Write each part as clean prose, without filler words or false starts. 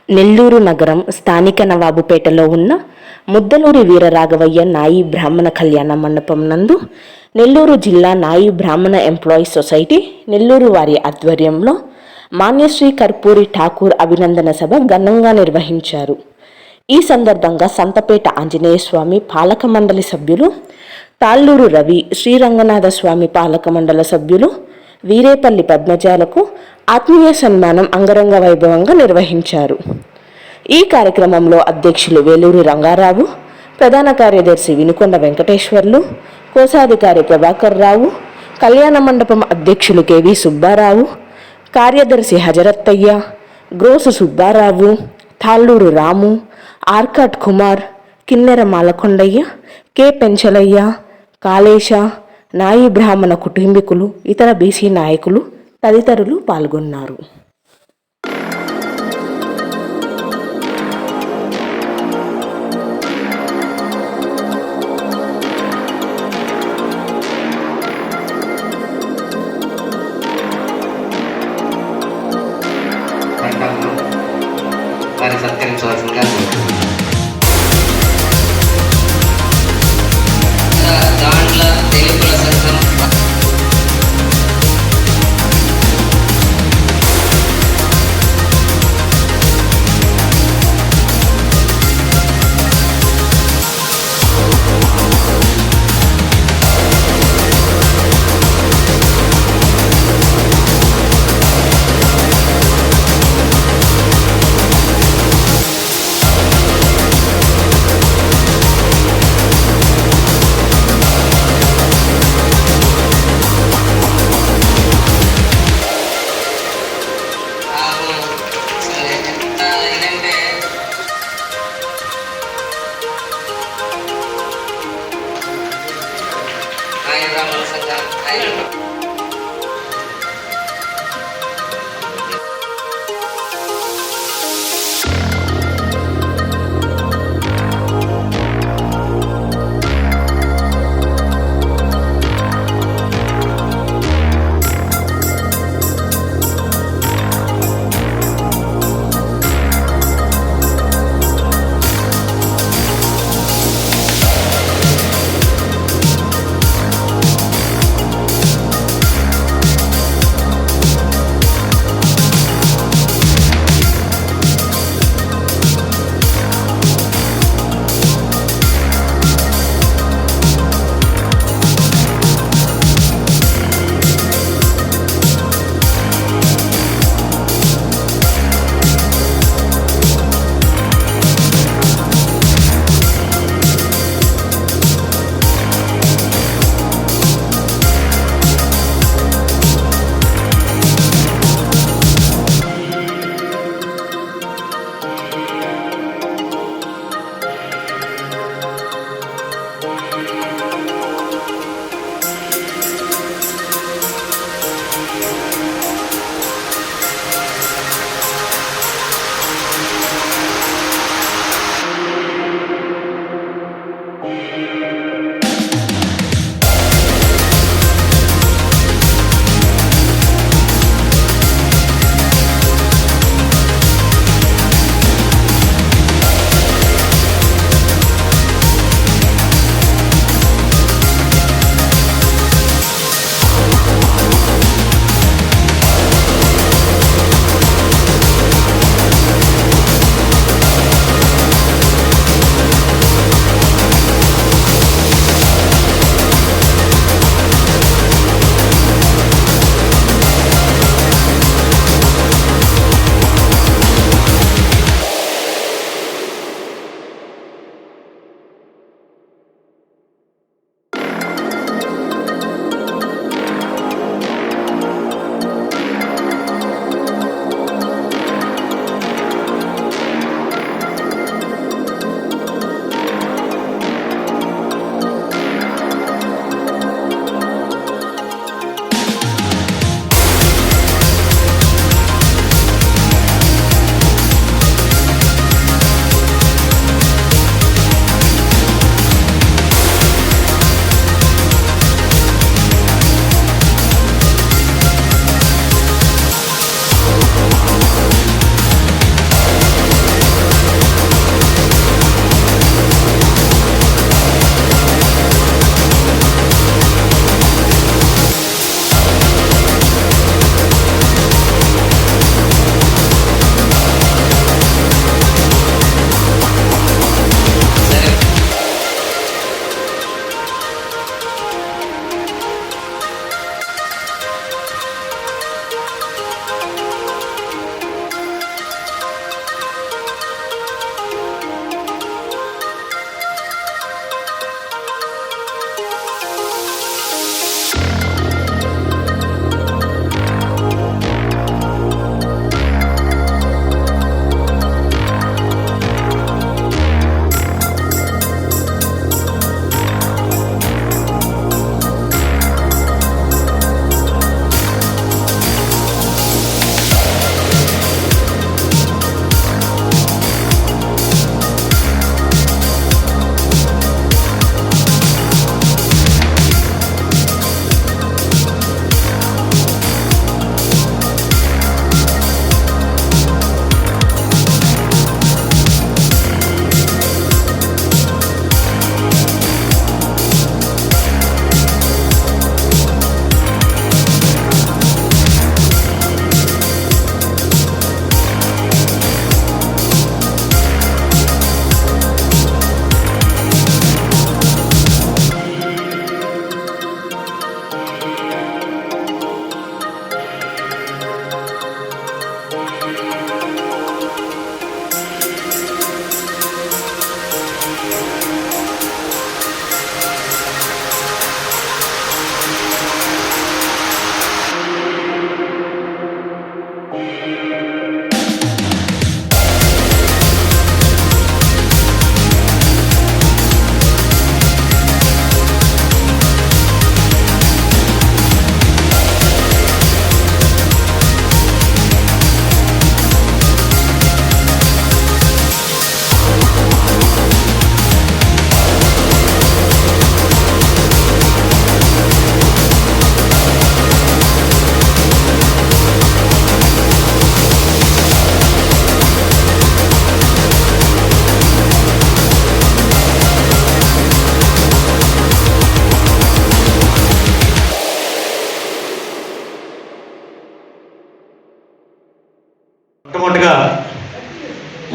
నెల్లూరు నగరం స్థానిక నవాబుపేటలో ఉన్న ముద్దలూరి వీరరాఘవయ్య నాయి బ్రాహ్మణ కళ్యాణ మండపం నందు నెల్లూరు జిల్లా నాయి బ్రాహ్మణ ఎంప్లాయీస్ సొసైటీ నెల్లూరు వారి ఆధ్వర్యంలో మాన్యశ్రీ కర్పూరి ఠాకూర్ అభినందన సభ ఘనంగా నిర్వహించారు. ఈ సందర్భంగా సంతపేట ఆంజనేయ స్వామి పాలక మండలి సభ్యులు, తాళ్ళూరు రవి, శ్రీరంగనాథ స్వామి పాలక మండల సభ్యులు, వీరేపల్లి పద్మజాలకు ఆత్మీయ సన్మానం అంగరంగ వైభవంగా నిర్వహించారు. ఈ కార్యక్రమంలో అధ్యక్షులు వేలూరి రంగారావు, ప్రధాన కార్యదర్శి వినుకొండ వెంకటేశ్వర్లు, కోశాధికారి ప్రభాకర్ రావు, కళ్యాణ మండపం అధ్యక్షులు కెవి సుబ్బారావు, కార్యదర్శి హజరత్తయ్య, గ్రోసు సుబ్బారావు, తాళ్ళూరు రాము, ఆర్కాట్ కుమార్, కిన్నెర మాలకొండయ్య, కె పెంచలయ్య, కాళేశ, నాయి బ్రాహ్మణ కుటుంబీకులు, ఇతర బీసీ నాయకులు తదితరులు పాల్గొన్నారు. వారి సత్కరించవలసిందిగా దాండ్ల తెలుగుల సంఘం బ్రాహ్మణ సంఘం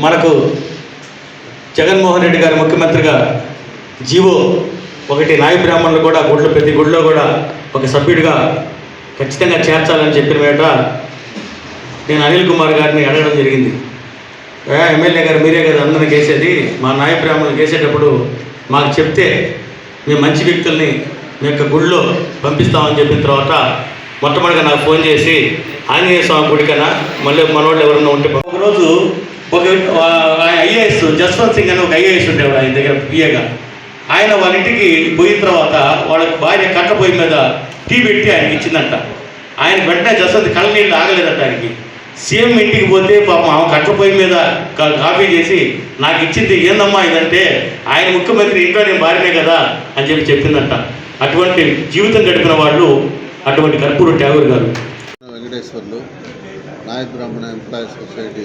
మనకు జగన్మోహన్ రెడ్డి గారు ముఖ్యమంత్రిగా జీవో ఒకటి నాయి బ్రాహ్మణులు కూడా గుళ్ళు ప్రతి గుడిలో కూడా ఒక సభ్యుడిగా ఖచ్చితంగా చేర్చాలని చెప్పిన వేట నేను అనిల్ కుమార్ గారిని అడగడం జరిగింది. ఎమ్మెల్యే గారు మీరే కదా అందరిని చేసేది, మా నాయ బ్రాహ్మణులు చేసేటప్పుడు మాకు చెప్తే మేము మంచి వ్యక్తుల్ని మీ యొక్క గుళ్ళో పంపిస్తామని చెప్పిన తర్వాత మొట్టమొదటిగా నాకు ఫోన్ చేసి ఆంజనేయ స్వామి గుడికన్నా మళ్ళీ మనోళ్ళు ఎవరన్నా ఉంటే ఒకరోజు ఒక ఐఏఎస్ జస్వంత్ సింగ్ అని ఒక ఐఏఎస్ ఉండేవాడు ఆయన దగ్గర పిఏగా. ఆయన వాళ్ళ ఇంటికి పోయిన తర్వాత వాళ్ళ భార్య కట్ట పొయ్యి మీద టీ పెట్టి ఆయనకి ఇచ్చిందంట. ఆయన వెంటనే జస్వంత్ కళ్ళ నీళ్ళు ఆగలేదంట ఆయనకి. సీఎం ఇంటికి పోతే పాపం ఆమె కట్ట పొయ్యి మీద కాఫీ చేసి నాకు ఇచ్చింది ఏందమ్మా ఇదంటే ఆయన ముఖ్యమంత్రి ఇంట్లో నేను భార్యనే కదా అని చెప్పిందంట. అటువంటి జీవితం గడిపిన వాళ్ళు అటువంటి కర్పూరు ట్యాగూర్ గారు. వెంకటేశ్వర్లు నాయ బ్రాహ్మణ ఎంప్లాయీస్ సొసైటీ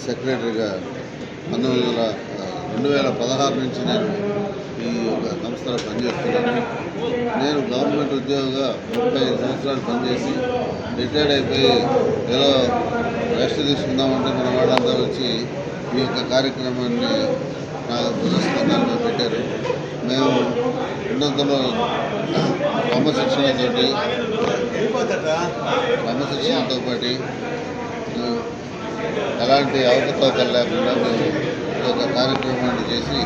సెక్రటరీగా 2016 నుంచి నేను ఈ యొక్క సంస్థలో పనిచేస్తున్నాను. నేను గవర్నమెంట్ ఉద్యోగిగా 35 సంవత్సరాలు పనిచేసి రిటైర్డ్ అయిపోయి ఏదో రెస్ట్ తీసుకుందామంటే మన వాళ్ళందరూ వచ్చి ఈ యొక్క కార్యక్రమాన్ని నాకు పురస్కారాలు పెట్టారు. మేము ఉన్నంతలో క్రమశిక్షణతో పాటు ఎలాంటి అవకతవకలు లేకుండా మేము ఈ యొక్క కార్యక్రమాన్ని చేసి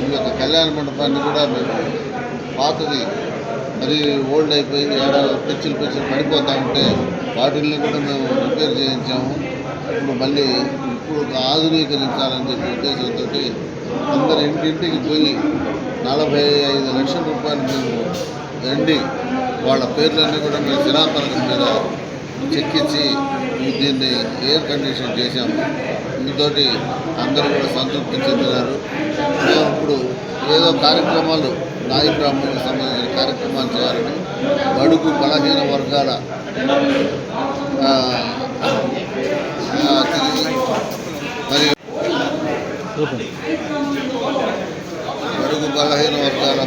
ఈ యొక్క కళ్యాణ మండపాన్ని కూడా మేము పాతది మరి ఓల్డ్ అయిపోయి పిచ్చులు పడిపోతూ ఉంటే వాటిల్ని కూడా మేము రిపేర్ చేయించాము. ఇప్పుడు మళ్ళీ ఆధునీకరించాలని చెప్పే ఉద్దేశంతో అందరు ఇంటింటికి పోయి 45 లక్షల రూపాయలు మేము రండి వాళ్ళ పేర్లన్నీ కూడా మేము శిలాఫలకం మీద చెక్కించి దీన్ని ఎయిర్ కండిషన్ చేశాము. దీంతోటి అందరూ కూడా సంతృప్తి చెందినారు. మేము ఇప్పుడు ఏదో కార్యక్రమాలు నాయి బ్రాహ్మణులకు సంబంధించిన కార్యక్రమాలు చేయాలని బడుగు బలహీన వర్గాల మరియు బడుగు బలహీన వర్గాల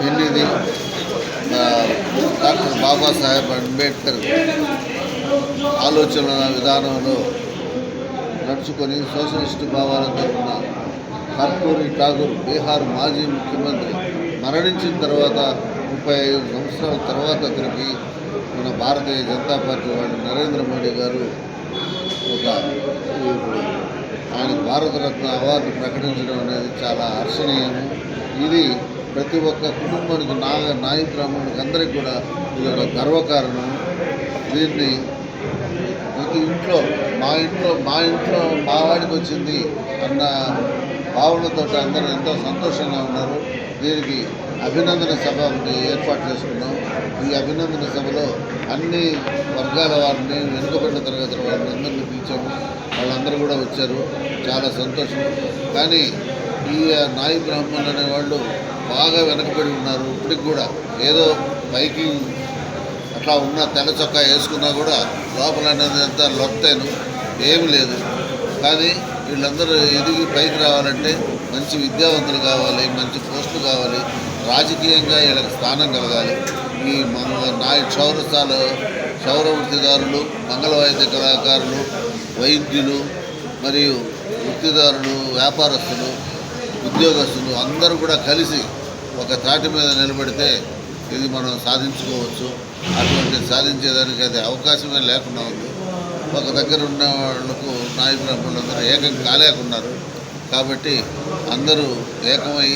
పెళ్లిది డాక్టర్ బాబాసాహెబ్ అంబేద్కర్ ఆలోచనల విధానంలో నడుచుకొని సోషలిస్టు భావాలతో ఉన్న కర్పూరి ఠాగూర్ బీహార్ మాజీ ముఖ్యమంత్రి మరణించిన తర్వాత 35 సంవత్సరాల తర్వాత అతనికి మన భారతీయ జనతా పార్టీ వాళ్ళు నరేంద్ర మోడీ గారు ఆయనకు భారతరత్న అవార్డు ప్రకటించడం అనేది చాలా హర్షణీయము. ఇది ప్రతి ఒక్క కుటుంబానికి నాయి బ్రాహ్మణులకు అందరికీ కూడా ఇది ఒక గర్వకారణం. దీన్ని ప్రతి ఇంట్లో మా వాడికి వచ్చింది అన్న భావనతో అందరూ ఎంతో సంతోషంగా ఉన్నారు. దీనికి అభినందన సభ ఏర్పాటు చేసుకున్నాం. ఈ అభినందన సభలో అన్ని వర్గాల వారిని వెనుకబడిన తరగతుల వారిని అందరినీ పిలిచాము. వాళ్ళందరూ కూడా వచ్చారు. చాలా సంతోషం. కానీ ఈ నాయి బ్రాహ్మణులు అనేవాళ్ళు బాగా వెనకబడి ఉన్నారు. ఇప్పటికి కూడా ఏదో పైకి అట్లా ఉన్న తెల్ల చొక్కా వేసుకున్నా కూడా లోపల అనేది అంతా లొత్తేను ఏమి లేదు. కానీ వీళ్ళందరూ ఎదిగి పైకి రావాలంటే మంచి విద్యావంతులు కావాలి, మంచి పోస్టులు కావాలి, రాజకీయంగా వీళ్ళకి స్థానం కలగాలి. ఈ నాయ క్షౌర వృత్తిదారులు, మంగళ వాయిద్య కళాకారులు, వైద్యులు మరియు వృత్తిదారులు, వ్యాపారస్తులు, ఉద్యోగస్తులు అందరూ కూడా కలిసి ఒక తాటి మీద నిలబడితే ఇది మనం సాధించుకోవచ్చు. అటువంటి సాధించేదానికి అది అవకాశమే లేకుండా ఉంది. ఒక దగ్గర ఉన్న వాళ్లకు నాయి బ్రాహ్మణులందరూ ఏకం కాలేకున్నారు. కాబట్టి అందరూ ఏకమై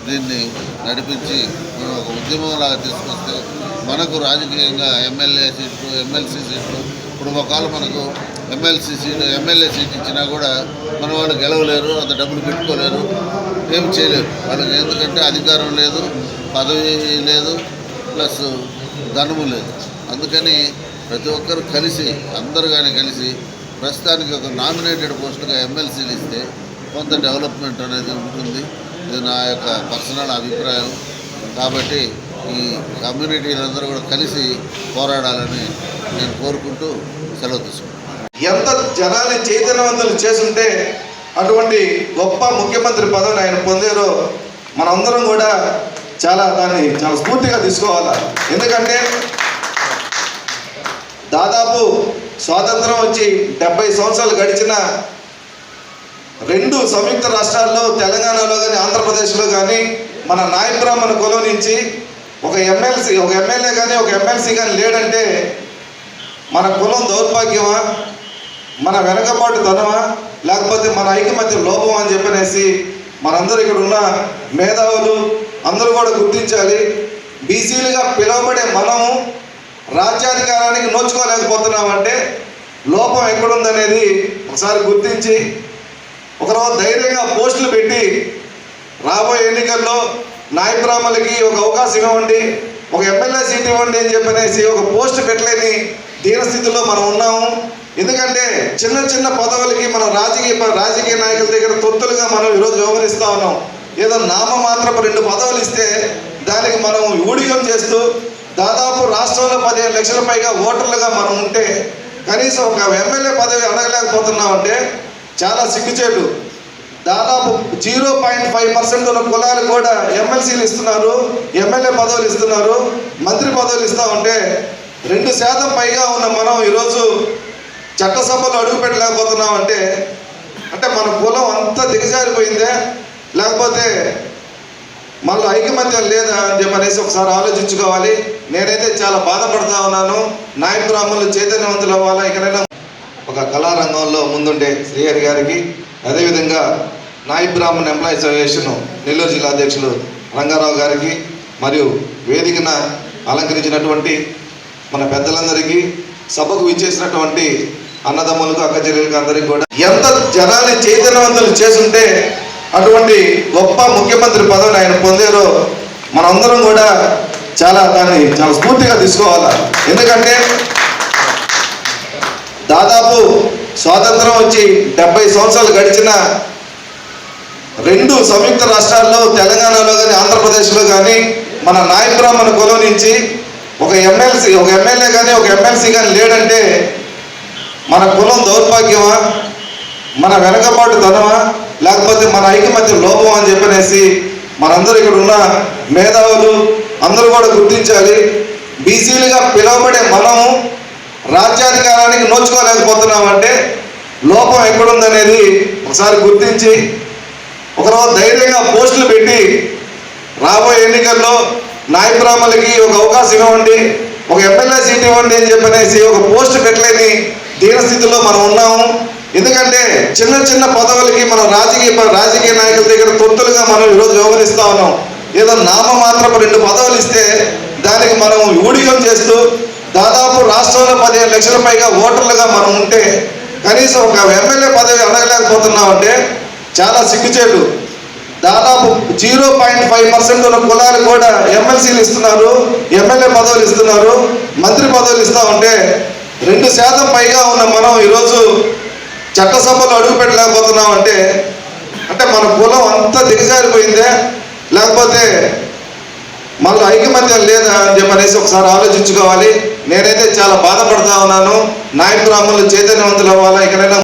దీన్ని నడిపించి మనం ఒక ఉద్యమంలాగా తీసుకొస్తే మనకు రాజకీయంగా ఎమ్మెల్యే సీట్లు, ఎమ్మెల్సీ సీట్లు, ఇప్పుడు ఒకవేళ మనకు ఎమ్మెల్యే సీట్ ఇచ్చినా కూడా మన వాళ్ళు గెలవలేరు, అంత డబ్బులు పెట్టుకోలేరు, ఏం చేయలేరు వాళ్ళకి. ఎందుకంటే అధికారం లేదు, పదవి లేదు, ప్లస్ ధనము లేదు. అందుకని ప్రతి ఒక్కరు కలిసి అందరూ కానీ కలిసి ప్రస్తుతానికి ఒక నామినేటెడ్ పోస్టుగా ఎమ్మెల్సీలు ఇస్తే కొంత డెవలప్మెంట్ అనేది ఉంటుంది. ఇది నా యొక్క పర్సనల్ అభిప్రాయం. కాబట్టి ఈ కమ్యూనిటీలందరూ కూడా కలిసి పోరాడాలని నేను కోరుకుంటూ సెలవు తీసుకుంటాను. ఎంత జనాన్ని చైతన్యవంతులు చేస్తుంటే అటువంటి గొప్ప ముఖ్యమంత్రి పదవిని ఆయన పొందారో మనందరం కూడా దాన్ని చాలా స్ఫూర్తిగా తీసుకోవాలి. ఎందుకంటే దాదాపు స్వాతంత్రం వచ్చి 70 సంవత్సరాలు గడిచిన రెండు సంయుక్త రాష్ట్రాల్లో తెలంగాణలో కానీ ఆంధ్రప్రదేశ్లో కానీ మన నాయ బ్రాహ్మణ కులం నుంచి ఒక ఎమ్మెల్యే కానీ ఒక ఎమ్మెల్సీ కానీ లేడంటే మన కులం దౌర్భాగ్యమా, మన వెనకబాటుతనమా, లేకపోతే మన ఐకమత్య లోపం అని చెప్పనేసి మనందరూ ఇక్కడ ఉన్న మేధావులు అందరూ కూడా గుర్తించాలి. బీసీలుగా పిలువబడే మనము రాజ్యాధికారానికి నోచుకోలేకపోతున్నామంటే లోపం ఎక్కడుందనేది ఒకసారి గుర్తించి ఒకరోజు ధైర్యంగా పోస్టులు పెట్టి రాబోయే ఎన్నికల్లో నాయ బ్రాహ్మణులకి ఒక అవకాశం ఇవ్వండి, ఒక ఎమ్మెల్యే సీట్ ఇవ్వండి అని చెప్పనేసి ఒక పోస్ట్ పెట్టలేని దీనస్థితిలో మనం ఉన్నాము. ఎందుకంటే చిన్న చిన్న పదవులకి మనం రాజకీయ నాయకుల దగ్గర తొత్తులుగా మనం ఈరోజు వ్యవహరిస్తూ ఉన్నాం. ఏదో నామమాత్రపు 2 పదవులు ఇస్తే దానికి మనం ఊడిగం చేస్తూ దాదాపు రాష్ట్రంలో 15 లక్షల పైగా ఓటర్లుగా మనం ఉంటే కనీసం ఒక ఎమ్మెల్యే పదవి అడగలేకపోతున్నామంటే చాలా సిగ్గుచేటు. దాదాపు 0.5% ఉన్న కులాలు కూడా ఎమ్మెల్సీలు ఇస్తున్నారు, ఎమ్మెల్యే పదవులు ఇస్తున్నారు, మంత్రి పదవులు ఇస్తూ ఉంటే 2% పైగా ఉన్న మనం ఈరోజు చట్టసభలో అడుగు పెట్టలేకపోతున్నామంటే అంటే మన కులం అంతా దిగజారిపోయిందే, లేకపోతే మళ్ళీ ఐకమత్యం లేదా అని చెప్పనేసి ఒకసారి ఆలోచించుకోవాలి. నేనైతే చాలా బాధపడతా ఉన్నాను. నాయ బ్రాహ్మణులు చైతన్యవంతులు అవ్వాలా. ఇకనైనా ఒక కళారంగంలో ముందుండే శ్రీహరి గారికి, అదేవిధంగా నాయ బ్రాహ్మణ్ ఎంప్లాయీస్ అసోసియేషన్ నెల్లూరు జిల్లా అధ్యక్షులు రంగారావు గారికి, మరియు వేదికన అలంకరించినటువంటి మన పెద్దలందరికీ, సభకు విచ్చేసినటువంటి అన్నదమ్ములకు అక్కచెల్లెలకు అందరికీ కూడా ఎంత జనాన్ని చైతన్యవంతులు చేస్తుంటే అటువంటి గొప్ప ముఖ్యమంత్రి పదవిని ఆయన పొందారో మనందరం కూడా దాన్ని చాలా స్ఫూర్తిగా తీసుకోవాలి. ఎందుకంటే దాదాపు స్వాతంత్రం వచ్చి 70 సంవత్సరాలు గడిచిన 2 సంయుక్త రాష్ట్రాల్లో తెలంగాణలో కానీ ఆంధ్రప్రదేశ్లో కానీ మన నాయ బ్రాహ్మణ కులం నుంచి ఒక ఎమ్మెల్యే కానీ ఒక ఎమ్మెల్సీ కానీ లేడంటే మన కులం దౌర్భాగ్యమా, మన వెనకబాటుతనమా, లేకపోతే మన ఐకమత్య లోపం అని చెప్పనేసి మనందరూ ఇక్కడ ఉన్న మేధావులు అందరూ కూడా గుర్తించాలి. బీసీలుగా పిలువబడే మనము రాజ్యాధికారానికి నోచుకోలేకపోతున్నామంటే లోపం ఎక్కడుందనేది ఒకసారి గుర్తించి ఒకరోజు ధైర్యంగా పోస్టులు పెట్టి రాబోయే ఎన్నికల్లో నాయ బ్రాహ్మణులకి ఒక అవకాశం ఇవ్వండి, ఒక ఎమ్మెల్యే సీట్ ఇవ్వండి అని చెప్పనేసి ఒక పోస్ట్ పెట్టలేని దీనస్థితిలో మనం ఉన్నాము. ఎందుకంటే చిన్న చిన్న పదవులకి మనం రాజకీయ నాయకుల దగ్గర తొత్తులుగా మనం ఈరోజు వ్యవహరిస్తూ ఉన్నాం. ఏదో నామమాత్రపు 2 పదవులు ఇస్తే దానికి మనం ఊడిగం చేస్తూ దాదాపు రాష్ట్రంలో 15 లక్షల పైగా ఓటర్లుగా మనం ఉంటే కనీసం ఒక ఎమ్మెల్యే పదవి అడగలేకపోతున్నామంటే చాలా సిగ్గుచేటు. దాదాపు 0.5% ఉన్న కులాలు కూడా ఎమ్మెల్సీలు ఇస్తున్నారు, ఎమ్మెల్యే పదవులు ఇస్తున్నారు, మంత్రి పదవులు ఇస్తూ ఉంటే 2% పైగా ఉన్న మనం ఈరోజు చట్టసభలో అడుగు పెట్టలేకపోతున్నామంటే అంటే మన కులం అంతా దిగజారిపోయిందే, లేకపోతే మళ్ళీ ఐకమత్యం లేదా అని చెప్పనేసి ఒకసారి ఆలోచించుకోవాలి. నేనైతే చాలా బాధపడతా ఉన్నాను. నాయ బ్రాహ్మణులు చైతన్యవంతులు అవ్వాలా. ఇకనైనా